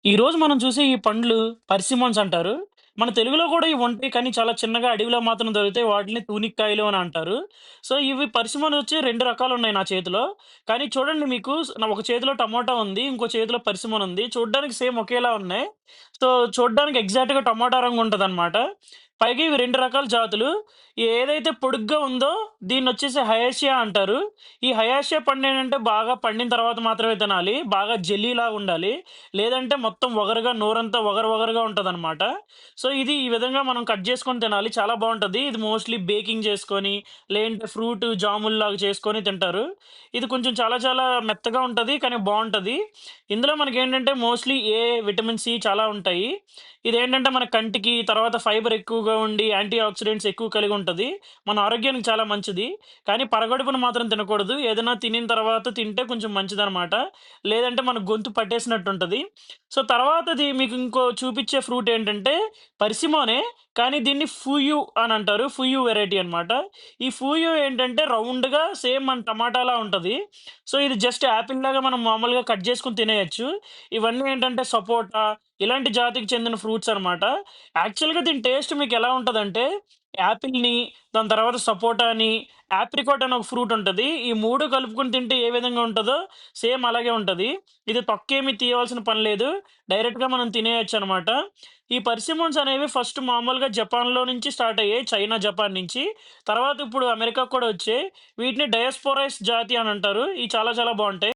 ఈరోజు మనం చూసే ఈ పండ్లు పర్సిమన్స్ అంటారు. మన తెలుగులో కూడా ఇవుంటాయి. కానీ చాలా చిన్నగా అడవిలో మాత్రం దొరుకుతాయి. వాటిని తూనిక్కాయలు అని అంటారు. సో, ఇవి పర్సిమన్ వచ్చి 2 రకాలున్నాయి నా చేతిలో. కానీ చూడండి మీకు నా ఒక చేతిలో టమోటా ఉంది. ఇంకో చేతిలో పర్సిమన్ ఉంది. చూడ్డానికి సేమ్ ఒకేలా ఉన్నాయి. సో, చూడ్డానికి ఎగ్జాక్ట్‌గా టమోటా రంగు ఉంటదనమాట. పైగా ఇవి 2 రకాల జాతులు. ఏదైతే పొడుగ్గా ఉందో దీన్నొచ్చేసి హయాషియా అంటారు. ఈ హయాషియా పండేంటంటే బాగా పండిన తర్వాత మాత్రమే తినాలి. బాగా జెల్లీలాగా ఉండాలి. లేదంటే మొత్తం వగరుగా నోరంతా వగరు వగరుగా ఉంటదనమాట. సో, ఇది ఈ విధంగా మనం కట్ జేసుకొని తినాలి. చాలా బావుంటది. ఇది మోస్ట్‌లీ బేకింగ్ జేసుకొని, లేదంటే ఫ్రూట్ జాముల్లాగా చేసుకొని తింటారు. ఇది కొంచెం చాలా చాలా మెత్తగా ఉంటది. కానీ బావుంటది. ఇందులో మనకేంటంటే మోస్ట్‌లీ ఏ, విటమిన్ సి చాలా ఉంటాయి. ఇదేంటంటే మన కంటికి, తర్వాత ఫైబర్ ఎక్కువగా ఉండి, యాంటీ ఆక్సిడెంట్స్ ఎక్కువ కలిగి ఉంటది. మన ఆరోగ్యానికి చాలా మంచిది. కానీ పరగడుపున మాత్రం తినకూడదు. ఏదైనా తినిన తర్వాత తింటే కొంచెం మంచిదనమాట. లేదంటే మన గొంతు పట్టేసినట్టుంటది. సో, తర్వాతది మీకు ఇంకో చూపిచ్చే ఫ్రూట్ ఏంటంటే పరిసిమోనే. కానీ దీన్ని ఫుయు అని అంటారు. ఫుయు వెరైటీ అనమాట. ఈ ఫుయు ఏంటంటే రౌండ్‌గా సేమ్ మన టమాటాలా ఉంటది. సో, ఇది జస్ట్ యాపిల్‌లాగా మనం మామూలుగా కట్ చేసుకొని తినేయొచ్చు. ఇవన్నీ ఏంటంటే సపోటా ఇలాంటి జాతికి చెందిన ఫ్రూట్స్ అనమాట. యాక్చువల్‌గా దీని టేస్ట్ మీకెలా ఉంటదంటే యాపిల్‌ని, దాని తర్వాత సపోటాని, ఆప్రికాట్ అని ఒక ఫ్రూట్ ఉంటది. ఈ 3 కలుపుకొని తింటే ఏ విధంగా ఉంటదో సేమ్ అలాగే ఉంటది. ఇది తొక్కేమి తీయవలసిన పని లేదు. డైరెక్ట్‌గా మనం తినేయొచ్చనమాట. ఈ పర్సిమన్స్ అనేవి ఫస్ట్ మామూలుగా జపాన్‌లో నుంచి స్టార్ట్ అయ్యాయి. చైనా, జపాన్ నుంచి. తర్వాత ఇప్పుడు అమెరికాకి కూడా వచ్చాయి. వీటిని డయాస్పోరైస్ జాతి అని అంటారు. ఇవి చాలా చాలా బావుంటాయి.